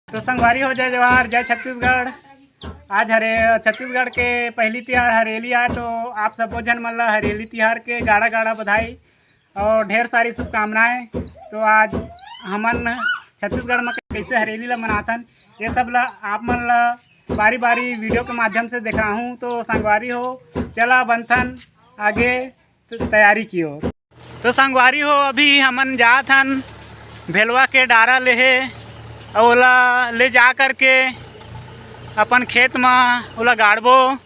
तो संगवारी हो जय जवाहर जय छत्तीसगढ़। आज छत्तीसगढ़ के पहली तिहार हरेली आए, तो आप सबो जन मन ला हरेली तिहार के गाड़ा गाड़ा बधाई और ढेर सारी शुभकामनाएं। तो आज हमन छत्तीसगढ़ में कैसे हरेली ला मनाथन ये सब ला आप मन ला बारी बारी वीडियो के माध्यम से दिखाऊँ। तो संगवारी हो चला बनथन आगे तो तैयारी की हो। तो संगवारी हो अभी हमन जात हन भेलवा के डारा लेहे और ओला ले जा कर के अपन खेत में ओला गाड़बो।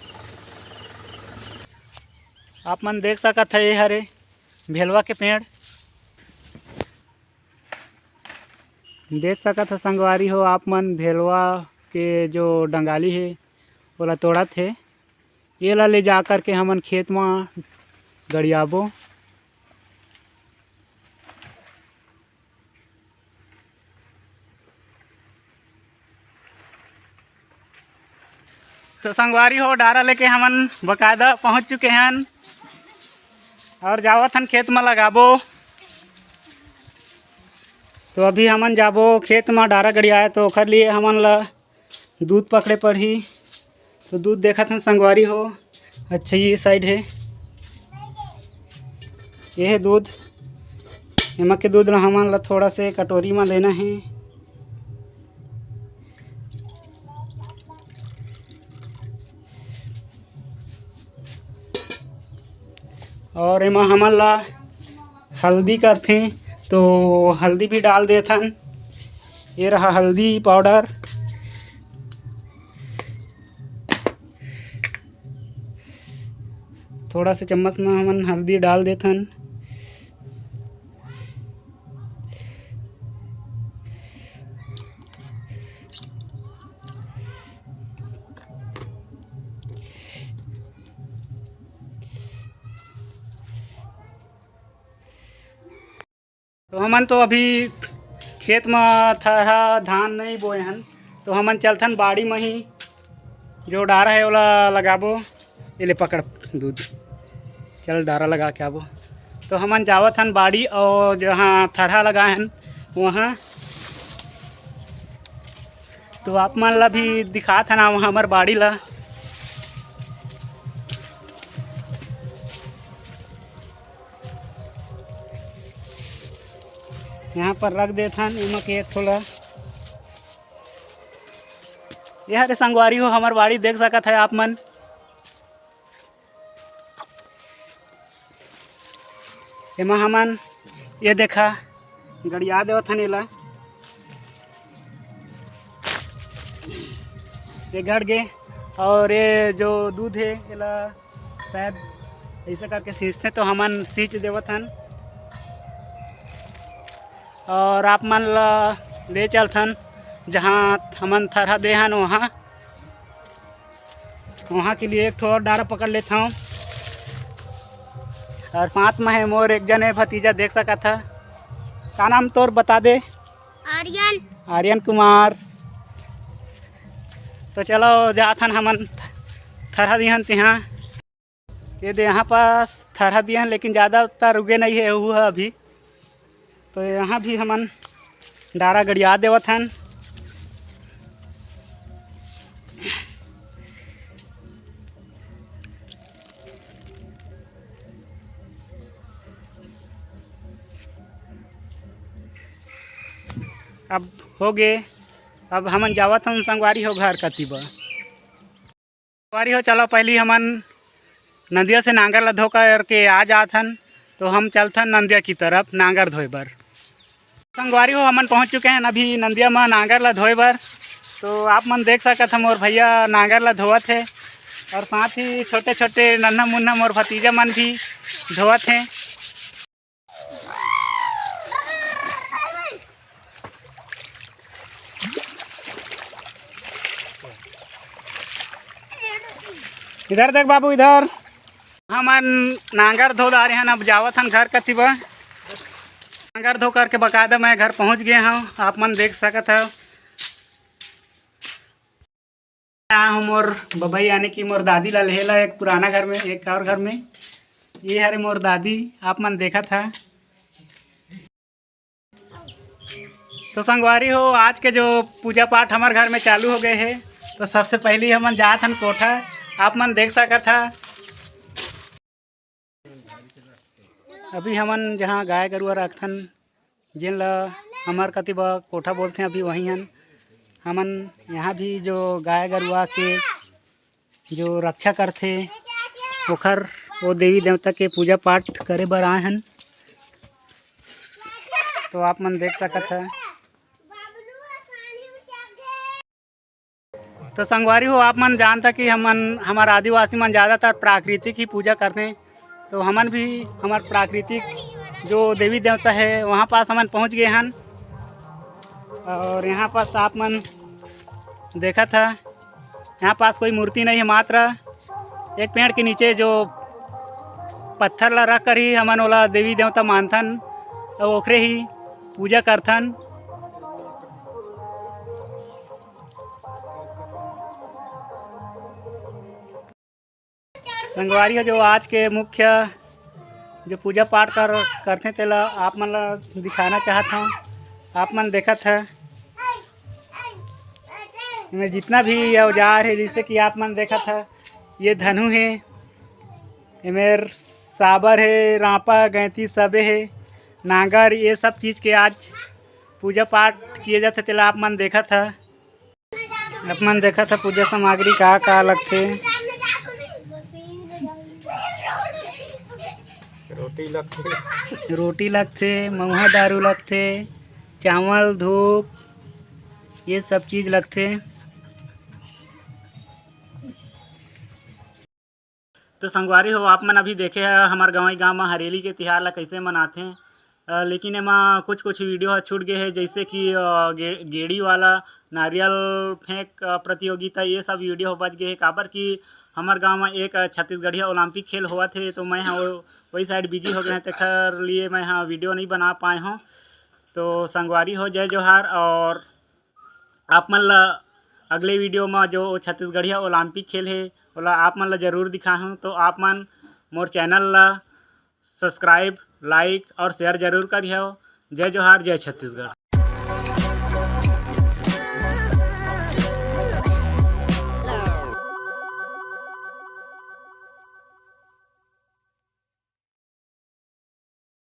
आप मन देख सकत है ये हरे भेलवा के पेड़ देख सकत है संगवारी हो। आप मन भेलवा के जो डंगाली है ओला तोड़त है, ये ला ले जा कर के हमन खेत में गड़ियाबो। तो संगवारी हो डारा लेके हमन बकायदा पहुंच चुके हैं और जावत हन खेत में लगाबो। तो अभी हमन जाबो खेत में डारा गड़ियाए, तो ओखर लिए हमन ला दूध पकड़े पड़ही। तो दूध देखत हन संगवारी हो, अच्छा ये साइड है, ये है दूध। एमा के दूध ला हमन ला थोड़ा से कटोरी में लेना है। और एमा हमन ला हल्दी करथे, तो हल्दी भी डाल देथन। ये रहा हल्दी पाउडर। थोड़ा सा चम्मच में हमन हल्दी डाल देथन। तो हमन तो अभी खेत में थरहा धान नहीं बोए हन, तो हमन चलथन बाड़ी में ही जो डारा है ओला लगाबो। ये ले पकड़ दूध, चल डारा लगा के आबो। तो हमन जावत हन बाड़ी और जहाँ थरहा लगाए हन वहाँ। तो आप मन ला भी दिखात हन हमर बाड़ी ला। यहाँ पर रख देथन इमा के एक थोड़ा। यह रे संगवारी हो हमार बाड़ी देख सकत है आप मन। एमा हमन ये देखा गड़िया देवथन एला, ये गड़ गए। और ये जो दूध है एला शायद ऐसा करके सींचते, तो हमन सींच देवथन। और आप मन ला ले चलथन जहाँ हमन थरहा दे हन वहाँ के लिए एक ठो और डारा पकड़ लेता हूँ। और साथ में है मोर एक जन है भतीजा, देख सकत है। का नाम तोर बता दे? आर्यन कुमार। तो चलो जाथन हमन थरहा दिहन तिहाँ। ये दे यहाँ पास थरहा दिहन, लेकिन ज़्यादा उतना रुगे नहीं है वो है अभी। तो यहाँ भी हमन डारा गड़िया देवत हन। अब हो गए, अब हमन जावत हन संगवारी हो घर कतीबा। संगवारी हो चलो पहली हमन नदिया से नांगर ला धो करके आ जात हन। तो हम चलथन नंदिया की तरफ नांगर धोए बर। संगवारी हो हमन पहुंच चुके हैं अभी नंदिया में नांगर ला धोए बर। तो आप मन देख सकत हैं मोर भैया नांगर ला धोवत है, और साथ ही छोटे छोटे नन्हा मुन्ना मोर भतीजा मन भी धोवत हैं। इधर देख बाबू, इधर हमन नांगर धो ला रहे हैं। अब जावत हन घर कतीबा। नांगर धो करके बकायदा मैं घर पहुंच गया हूँ, आप मन देख सकत है। आया हूँ मोर बबई यानी कि मोर दादी ला लेला एक पुराना घर में, एक और घर में। ये हरे मोर दादी, आप मन देखत है। तो संगवारी हो, आज के जो पूजा पाठ हमारे घर में चालू हो गए है। तो सबसे पहले हमन जात हन कोठा, आप मन देख सकत था। अभी हमन जहाँ गाय गरुआ रखथन, जिन ला हमार कति ब कोठा बोलते हैं, अभी वहीं हन हमन। यहाँ भी जो गाय गरुआ के जो रक्षा करथे ओखर वो देवी देवता के पूजा पाठ करे बर आए हन। तो आप मन देख सकत है। तो संगवारी हो, आप मन जानता कि हमारे आदिवासी मन ज़्यादातर प्राकृतिक ही पूजा करते हैं। तो हमन भी हमार प्राकृतिक जो देवी देवता है वहाँ पास हमन पहुँच गए हन। और यहाँ पास आप मन देखा था, यहाँ पास कोई मूर्ति नहीं है, मात्र एक पेड़ के नीचे जो पत्थर ला रख कर ही हमन ओला देवी देवता मानथन और ओखरे ही पूजा करथन। संगवारी हो, जो आज के मुख्य जो पूजा पाठ करते तेला आप मन ला दिखाना चाहता हूँ। आप मन देखत है इनमें जितना भी औजार है, जैसे कि आप मन देखत है, ये धनु है, इमेर साबर है, रांपा गैंती सबे है, नांगर, ये सब चीज़ के आज पूजा पाठ किए जाते तेला आप मन देखत है। आप मन देखत है पूजा सामग्री का लगते। रोटी लगते, महुआ दारू लगते, चावल धूप, ये सब चीज़ लगते। तो संगवारी हो, आप मन अभी देखे है हमारे गाँव में हरेली के तिहार ला कैसे मनाते हैं। लेकिन एमा कुछ वीडियो छूट गए हैं, जैसे कि गेड़ी वाला नारियल फेंक प्रतियोगिता, ये सब वीडियो बच गए हैं। काबर कि हमारे गांव में एक छत्तीसगढ़िया ओलंपिक खेल हुआ थे, तो मैं हाँ वही साइड बिजी हो गए हैं, तेखर लिए मैं हाँ वीडियो नहीं बना पाए हूँ। तो संगवारी हो, जय जोहार। और आप मन ला अगले वीडियो में जो छत्तीसगढ़िया ओलंपिक खेल है ओला आप मन ला जरूर दिखाऊँ। तो आप मन मोर चैनल ला सब्सक्राइब, लाइक और शेयर जरूर करियो। जय जोहार, जय छत्तीसगढ़।